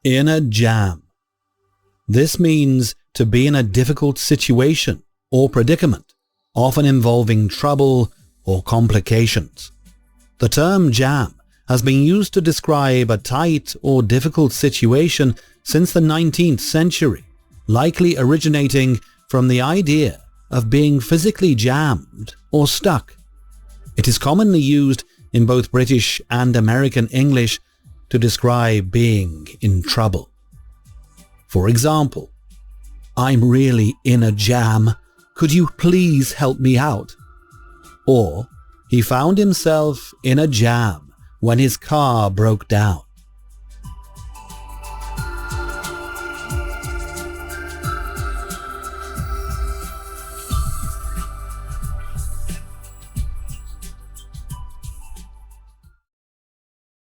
In a jam. This means to be in a difficult situation or predicament, often involving trouble or complications. The term jam has been used to describe a tight or difficult situation since the 19th century, likely originating from the idea of being physically jammed or stuck. It is commonly used in both British and American English to describe being in trouble. For example, "I'm really in a jam. Could you please help me out?" Or, "He found himself in a jam when his car broke down."